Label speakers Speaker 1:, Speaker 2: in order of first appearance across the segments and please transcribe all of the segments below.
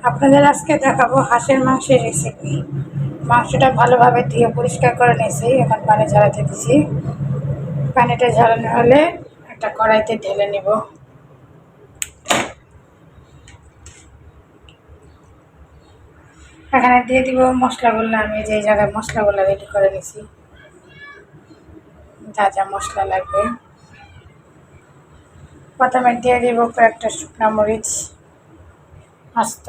Speaker 1: আপনাদের আজকে দেখাবো হাঁসের মাংসের রেসিপি। মাংসটা ভালোভাবে ধুয়ে পরিষ্কার করে নিয়েছি, এখন পানি ঝরাতে দিছি। পানিটা ঝরানো হলে একটা কড়াইতে ঢেলে নেব। এখানে দিয়ে দিব মশলাগুলো। আমি যে জায়গায় মশলাগুলো রেডি করে নিয়েছি, যা যা মশলা লাগবে। প্রথমে দিয়ে দিব কয়েকটা শুকনো মরিচ আস্ত।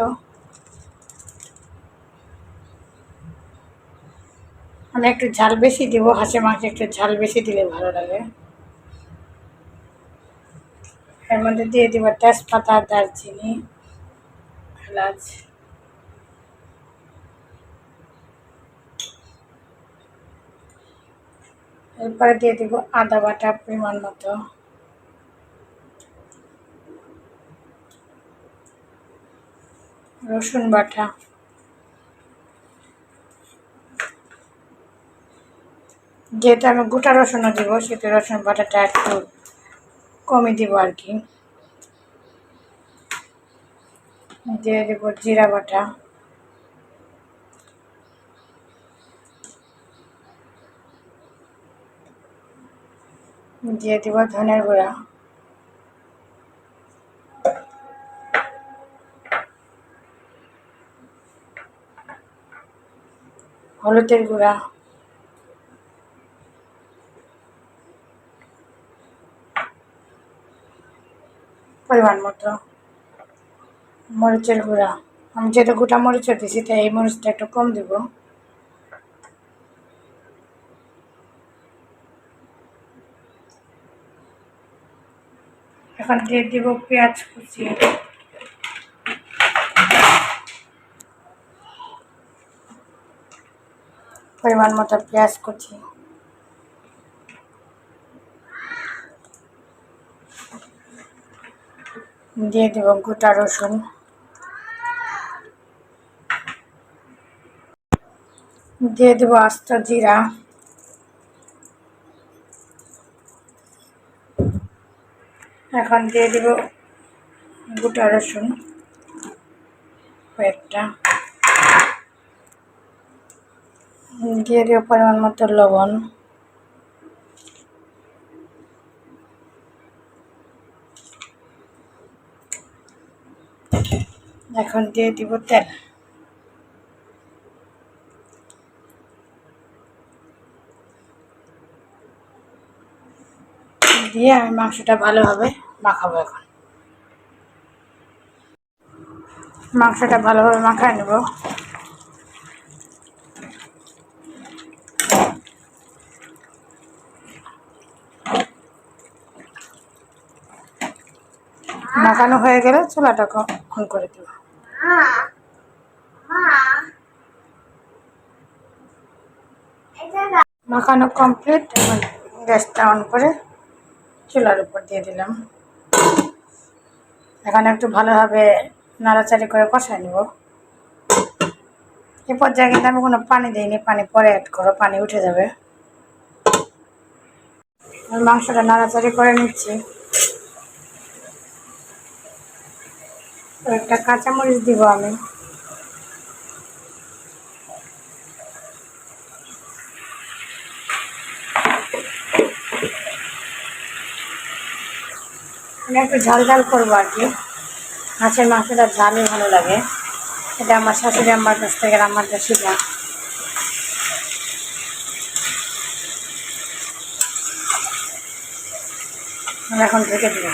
Speaker 1: আমি একটু ঝাল বেশি দিব, হাঁসের মাংস একটু ঝাল বেশি দিলে ভালো লাগে। এর মধ্যে দিয়ে দিব তেজপাতা, দারচিনি, এলাচ। এরপরে দিয়ে দিব আদা বাটা পরিমাণ মতো, রসুন বাটা, যেহেতু আমি গোটা রসুনও দিব সেহেতু রসুন বাটাটা একটু কমই দিব আর কি। দিয়ে দেব জিরা বাটা, দিয়ে দিব ধনের গুঁড়া, হলুদের গুঁড়া, পরিমাণ মতো মরিচের গুঁড়া। আমি যেহেতু গোটা মরিচ দিয়েছি তাই এই মরিচটা একটু কম দিব। এখন দিয়ে দিব পেঁয়াজ কুচি, পরিমাণ মতো পেঁয়াজ কুচি, দিয়ে দিব গোটা রসুন, দিয়ে দেব আস্ত জিরা, এখন দিয়ে দিব গোটা রসুন কয়েকটা, দিয়ে দিব পরিমাণ মতো লবণ, এখন দিয়ে দিব তেল, দিয়ে আমি মাংসটা ভালোভাবে মাখাবো। এখন মাংসটা ভালোভাবে মাখায় নেব। মাখানো হয়ে গেলে চুলাটাকে অন করে দেব। মাখানো কমপ্লিট। এখন গ্যাসটা অন করে চুলার উপর দিয়ে দিলাম। এখন একটু ভালোভাবে নাড়াচাড়ি করে কষায় নেব। এ পর্যায়ে কিন্তু আমি কোনো পানি দিইনি, পানি পরে অ্যাড করো, পানি উঠে যাবে। মাংসটা নাড়াচাড়ি করে নিচ্ছি। একটা কাঁচামরিচ দিব আমি, একটু ঝাল ঝাল করবো আর কি। হাঁসের মাংসটা ঝালই ভালো লাগে, এটা আমার শাশুড়ি আমার কাছ থেকে রান্নাটা শিখা। এখন ঢেকে দেবো।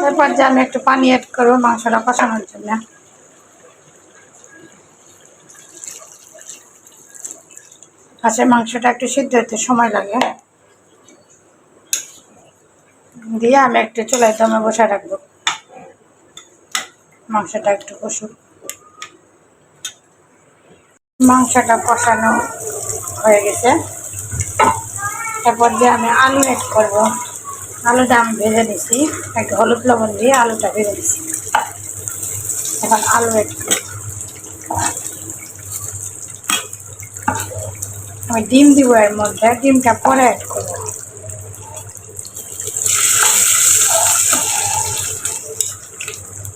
Speaker 1: এরপর যে আমি একটু পানি অ্যাড করবো মাংসটা কষানোর জন্য। হাঁসের মাংসটা একটু সিদ্ধ হতে সময় লাগে, দিয়ে আমি একটু চুলায় দমে বসে রাখবো। মাংসটা একটু কষুক। মাংসটা কষানো হয়ে গেছে। এরপর দিয়ে আমি আলু অ্যাড করবো। আলুটা আমি ভেজে নিছি, একটু হলুদ লবণ দিয়ে আলুটা ভেজে নিছি। এখন আলু অ্যাড করি। আমি ডিম দিব এর মধ্যে, ডিমটা পরে অ্যাড করবো।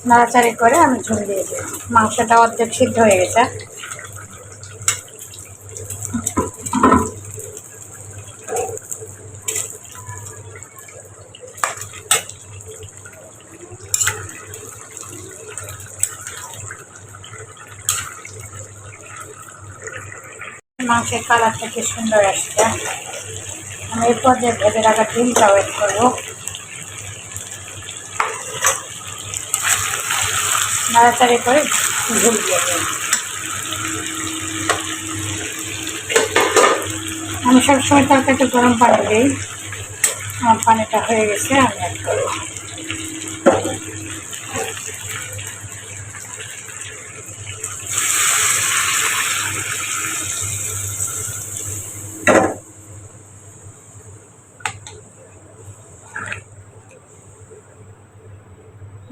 Speaker 1: নাড়াচাড়ি করে আমি ঝোল দিয়ে দিই। মাংসটা অর্ধেক সিদ্ধ হয়ে গেছে। মাংসের কালারটা কি সুন্দর আসছে। আমি এই পর্যায়ে ভেজে রাখা ডিমটা ওয়েট করবো। নাড়াচাড়ি করে ঝোল দিয়ে দেব। আমি সবসময় তরকারিতে গরম পানি দিই। আমার পানিটা হয়ে গেছে, আমি অ্যাড করবো।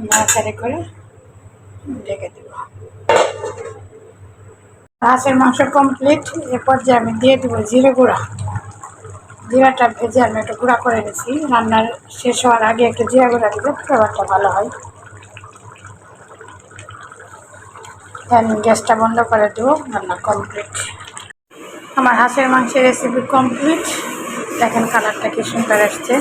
Speaker 1: নাড়াচাড়ি করে ঢেকে দেব। হাঁসের মাংস কমপ্লিট। এ পর্যায়ে আমি দিয়ে দেবো জিরে গুঁড়া। জিরাটা ভেজে আমি একটু গুঁড়া করে নিয়েছি। রান্নার শেষ হওয়ার আগে একটু জিরা গুঁড়া দিলে ফ্লেভারটা ভালো হয়। আমি গ্যাসটা বন্ধ করে দেবো। রান্না কমপ্লিট। আমার হাঁসের মাংসের রেসিপি কমপ্লিট। দেখেন কালারটা কি সুন্দর আসছে।